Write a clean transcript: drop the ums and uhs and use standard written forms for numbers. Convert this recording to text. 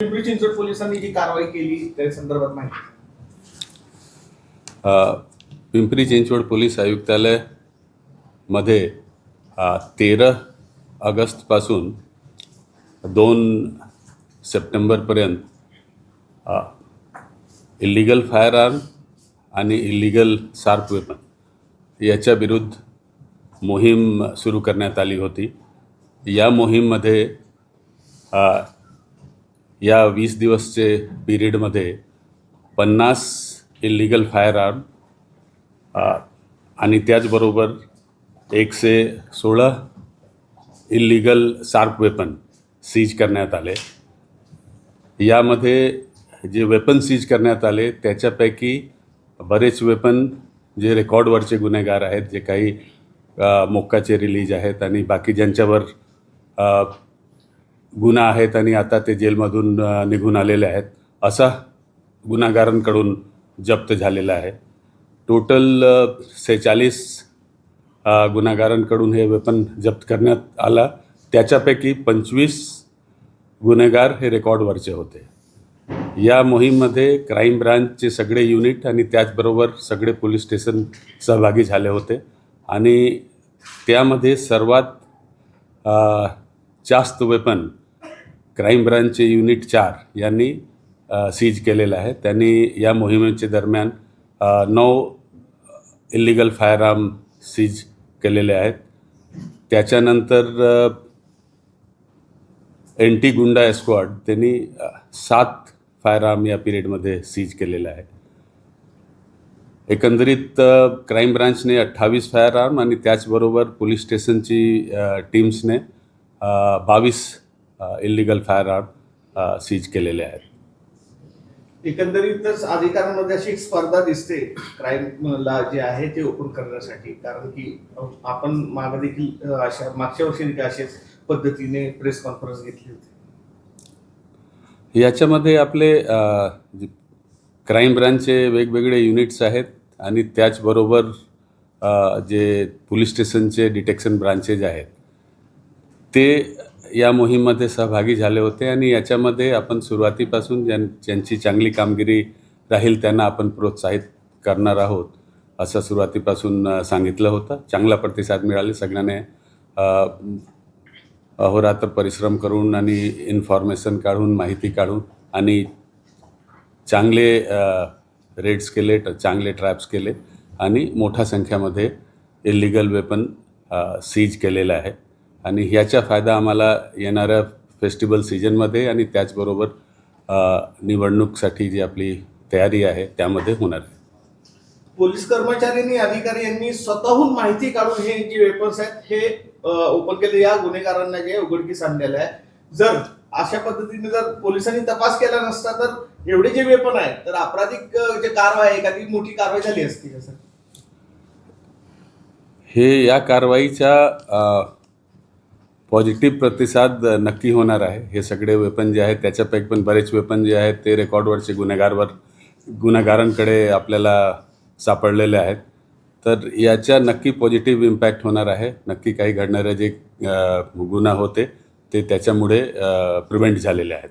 पिंपरी चिंचवड पोलिसांनी जी कारवाई केली त्या संदर्भात माहिती. पिंपरी चिंचवड पोलीस आयुक्तालय मध्ये 13 ऑगस्टपासून 2 सप्टेंबरपर्यंत इल्लीगल फायर आर्म आणि इल्लीगल शार्प वेपन याच्या विरुद्ध मोहीम सुरू करण्यात आली होती. या मोहीममध्ये या 20 दिवसचे पिरियडमध्ये 50 इल्लीगल फायर आर्म आणि त्याचबरोबर 116 इल्लीगल शार्प वेपन सीज करण्यात आले. यामध्ये जे वेपन सीज करण्यात आले त्याच्यापैकी बरेच वेपन जे रेकॉर्डवरचे गुन्हेगार आहेत, जे काही मोक्काचे रिलीज आहेत आणि बाकी ज्यांच्यावर गुन्हा आहेत आणि आता ते जेलमधून निघून आलेले आहेत, असा गुन्हेगारांकडून जप्त झालेला आहे. टोटल 46 गुन्हेगारांकडून हे वेपन जप्त करण्यात आला. त्याच्यापैकी 25 गुन्हेगार हे रेकॉर्डवरचे होते. या मोहीममध्ये क्राईम ब्रांचचे सगळे युनिट आणि त्याचबरोबर सगळे पोलीस स्टेशन सहभागी झाले होते आणि त्यामध्ये सर्वात जास्त वेपन क्राईम ब्रांचचे युनिट 4 यांनी सीज केलेलं आहे. त्यांनी या मोहिमेच्या दरम्यान 9 इल्लीगल फायर आर्म सीज केलेले आहेत. त्याच्यानंतर एंटी गुंडा एस्क्वॉड त्यांनी 7 फायर आर्म या पिरियडमध्ये सीज केलेलं आहे. एकंदरीत क्राईम ब्रांचने 28 फायर आर्म आणि त्याचबरोबर police स्टेशनची टीम्सने 22 illegal fire arm seize केलेले आहेत. एकंदरीतच अधिकाऱ्यांमध्ये अशी एक स्पर्धा दिसते क्राईमला जे आहे ते ओपन करण्यासाठी, कारण की आपण मागे देखील मागच्या वर्षी देखील अशाच पद्धतीने प्रेस कॉन्फरन्स घेतली होती. याच्यामध्ये आपले क्राईम ब्रांचचे वेगवेगळे युनिट्स आहेत आणि त्याचबरोबर जे पोलीस स्टेशनचे डिटेक्शन ब्रांचेस आहेत ते या मोहीममध्ये सहभागी झाले होते आणि याच्यामध्ये आपण सुरुवातीपासून ज्यांची चांगली कामगिरी राहील त्यांना आपण प्रोत्साहित करणार आहोत असं सुरुवातीपासून सांगितलं होतं. चांगला प्रतिसाद मिळाले. सगळ्यांनी अहोरात्र परिश्रम करून आणि इन्फॉर्मेशन काढून, माहिती काढून आणि चांगले रेड्स केले, चांगले ट्रॅप्स केले आणि मोठ्या संख्येमध्ये इल्लीगल वेपन सीज केलेलं आहे आणि ह्याचा फायदा आम्हाला येणाऱ्या फेस्टिवल सीजनमध्ये आणि त्याचबरोबर निवडणूकसाठी जी आपली तयारी आहे त्यामध्ये होणार आहे. पोलीस कर्मचाऱ्यांनी, अधिकारी यांनी स्वतःहून माहिती काढून हे जे वेपन्स आहेत हे ओपन केले, या गुन्हेगारांना जे उघडकीस आणलेलं आहे. जर अशा पद्धतीने जर पोलिसांनी तपास केला नसता तर एवढे जे वेपन आहेत तर आपराधिक जे कारवाई, एखादी मोठी कारवाई झाली असती का सर? हे या कारवाईचा पॉझिटिव्ह प्रतिसाद नक्की होणार आहे. हे सगळे वेपन जे आहेत त्याच्यापैकी पण बरेच वेपन जे आहेत ते रेकॉर्डवरचे गुन्हेगारांकडे आपल्याला सापडलेले आहेत. तर याचा नक्की पॉझिटिव्ह इम्पॅक्ट होणार आहे. नक्की काही घडणारे जे गुन्हा होते ते त्याच्यामुळे प्रिव्हेंट झालेले आहेत.